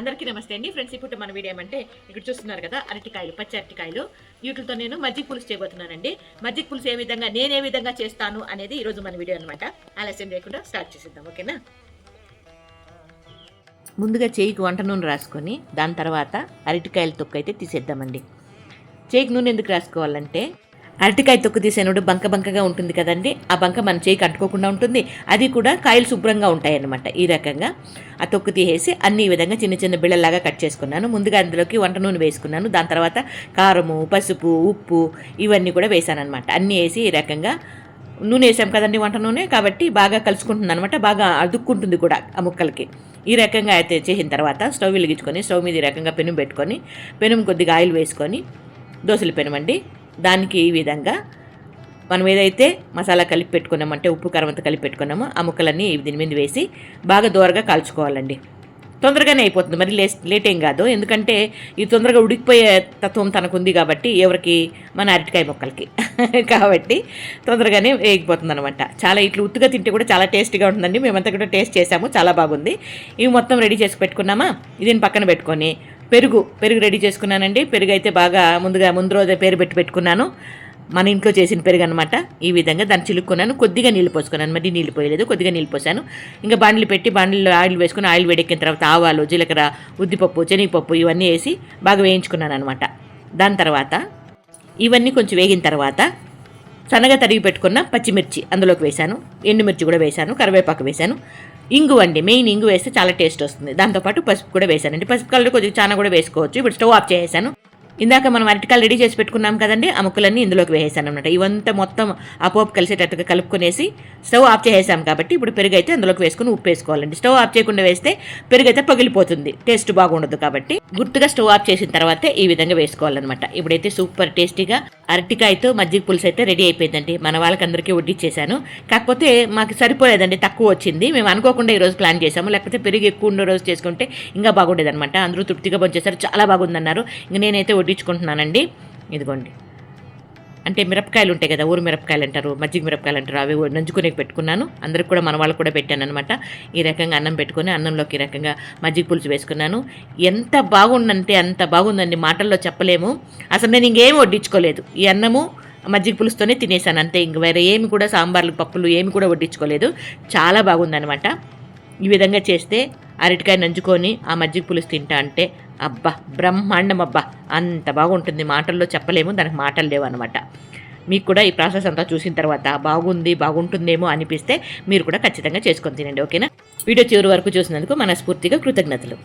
అందరికీ నమస్తే అండి ఫ్రెండ్స్. ఇప్పుడు మన వీడియో ఏమంటే ఇక్కడ చూస్తున్నారు కదా అరటికాయలు, పచ్చి అరటికాయలు. వీటితో నేను మజ్జిగ పులుసు చేయబోతున్నానండి. మజ్జిగ పులుసు నేను ఏ విధంగా చేస్తాను అనేది ఈరోజు మన వీడియో అనమాట. ఆలస్యం లేకుండా స్టార్ట్ చేసేద్దాం, ఓకేనా? ముందుగా చేయికి వంట నూనె రాసుకొని దాని తర్వాత అరటికాయల తొక్కు అయితే తీసేద్దామండి. చేయికి నూనె ఎందుకు రాసుకోవాలంటే అరటికాయ తొక్కు తీసేనప్పుడు బంకగా ఉంటుంది కదండి, ఆ బంక మన చేయికి అంటుకోకుండా ఉంటుంది. అది కూడా కాయలు శుభ్రంగా ఉంటాయన్నమాట. ఈ రకంగా ఆ తొక్కు తీసేసి అన్ని ఈ విధంగా చిన్న చిన్న బిళ్ళలాగా కట్ చేసుకున్నాను. ముందుగా అందులోకి వంట నూనె వేసుకున్నాను. దాని తర్వాత కారము, పసుపు, ఉప్పు ఇవన్నీ కూడా వేసాను అనమాట. అన్నీ వేసి ఈ రకంగా నూనె వేసాం కదండి, వంట నూనె కాబట్టి బాగా కలుసుకుంటుంది అనమాట, బాగా అదుక్కుంటుంది కూడా ఆ ముక్కలకి. ఈ రకంగా అయితే చేసిన తర్వాత స్టవ్ వెలిగించుకొని స్టవ్ మీద ఈ రకంగా పెనం పెట్టుకొని పెనం కొద్దిగా ఆయిల్ వేసుకొని దోశల పెనం అండి, దానికి ఈ విధంగా మనం ఏదైతే మసాలా కలిపి పెట్టుకున్నామంటే ఉప్పు కారంతో కలిపి పెట్టుకున్నామో ఆ ముక్కలన్నీ దీని మీద వేసి బాగా దూరగా కాల్చుకోవాలండి. తొందరగానే అయిపోతుంది, మరి లేట్ ఏం కాదు. ఎందుకంటే ఇది తొందరగా ఉడికిపోయే తత్వం తనకుంది కాబట్టి ఎవరికి, మన అరటికాయ ముక్కలకి కాబట్టి తొందరగానే వేగిపోతుంది అనమాట. చాలా ఇట్లా ఉత్తుగా తింటే కూడా చాలా టేస్టీగా ఉంటుందండి. మేమంతా కూడా టేస్ట్ చేసాము, చాలా బాగుంది. ఇవి మొత్తం రెడీ చేసి పెట్టుకున్నామా, దీన్ని పక్కన పెట్టుకొని పెరుగు రెడీ చేసుకున్నానండి. పెరుగు అయితే బాగా ముందు రోజే పెట్టుకున్నాను. మన ఇంట్లో చేసిన పెరుగు అనమాట. ఈ విధంగా దాన్ని చిలుక్కున్నాను, కొద్దిగా నీళ్ళు పోసుకున్నాను, మరి నీళ్ళు పోయలేదు, కొద్దిగా నీళ్ళు పోసాను. ఇంకా బాండ్లు పెట్టి బాండ్లో ఆయిల్ వేసుకుని ఆయిల్ వేడెక్కిన తర్వాత ఆవాలు, జీలకర్ర, ఉద్దిపప్పు, శనగపప్పు ఇవన్నీ వేసి బాగా వేయించుకున్నాను అనమాట. దాని తర్వాత ఇవన్నీ కొంచెం వేగిన తర్వాత సన్నగా తరిగి పెట్టుకున్న పచ్చిమిర్చి అందులోకి వేశాను, ఎండుమిర్చి కూడా వేశాను, కరివేపాకు వేశాను, ఇంగు అండి, మెయిన్ ఇంగు వేస్తే చాలా టేస్ట్ వస్తుంది. దాంతోపాటు పసుపు కూడా వేశానండి. పసుపు కలర్ కొద్దిగా చాలా కూడా వేసుకోవచ్చు. ఇప్పుడు స్టవ్ ఆఫ్ చేసేసాను. ఇందాక మనం అరటికాయలు రెడీ చేసి పెట్టుకున్నాం కదండి, ఆ ముక్కలన్నీ ఇందులోకి వేసేసాను అనమాట. ఇవంతా మొత్తం ఆ పోపు కలిసేటట్టుగా కలుపుకొనేసి స్టవ్ ఆఫ్ చేసేసాం కాబట్టి ఇప్పుడు పెరుగు అయితే అందులోకి వేసుకుని ఉప్పు వేసుకోవాలండి. స్టవ్ ఆఫ్ చేయకుండా వేస్తే పెరుగు అయితే పగిలిపోతుంది, టేస్ట్ బాగుండదు. కాబట్టి గుర్తుగా స్టవ్ ఆఫ్ చేసిన తర్వాతే ఈ విధంగా వేసుకోవాలన్నమాట. ఇప్పుడైతే సూపర్ టేస్టీగా అరటికాయతో మజ్జిగ పులుసు అయితే రెడీ అయిపోయిందండి. మన వాళ్ళకందరికీ వడ్డిచ్చేసాను. కాకపోతే మాకు సరిపోలేదండి, తక్కువ వచ్చింది. మేము అనుకోకుండా ఈరోజు ప్లాన్ చేసాము, లేకపోతే పెరుగు ఎక్కువ ఉన్న రోజు చేసుకుంటే ఇంకా బాగుండేది అనమాట. అందరూ తృప్తిగా భోంచేశారు, చాలా బాగుందన్నారు. ఇంక నేనైతే వడ్డించుకుంటున్నానండి. ఇదిగోండి, అంటే మిరపకాయలు ఉంటాయి కదా, ఊరు మిరపకాయలు అంటారు, మజ్జిగ మిరపకాయలు అంటారు, అవి నంచుకునే పెట్టుకున్నాను. అందరికి కూడా మన వాళ్ళకు కూడా పెట్టాను అనమాట. ఈ రకంగా అన్నం పెట్టుకొని అన్నంలోకి ఈ రకంగా మజ్జిగ పులుసు వేసుకున్నాను. ఎంత బాగుందంటే అంత బాగుందండి, మాటల్లో చెప్పలేము. అసలు నేను ఇంకేం వడ్డించుకోలేదు, ఈ అన్నము మజ్జిగ పులుసుతోనే తినేసాను అంతే. ఇంక వేరే ఏమి కూడా సాంబార్లు, పప్పులు ఏమి కూడా వడ్డించుకోలేదు. చాలా బాగుందనమాట. ఈ విధంగా చేస్తే అరటికాయ నంచుకొని ఆ మజ్జిగ పులుసు తింటా అంటే అబ్బా బ్రహ్మాండం, అబ్బా అంత బాగుంటుంది, మాటల్లో చెప్పలేము, దానికి మాటలు లేవు అనమాట. మీకు కూడా ఈ ప్రాసెస్ అంతా చూసిన తర్వాత బాగుంటుందేమో అనిపిస్తే మీరు కూడా ఖచ్చితంగా చేసుకొని తినండి, ఓకేనా? వీడియో చివరి వరకు చూసినందుకు మనస్ఫూర్తిగా కృతజ్ఞతలు.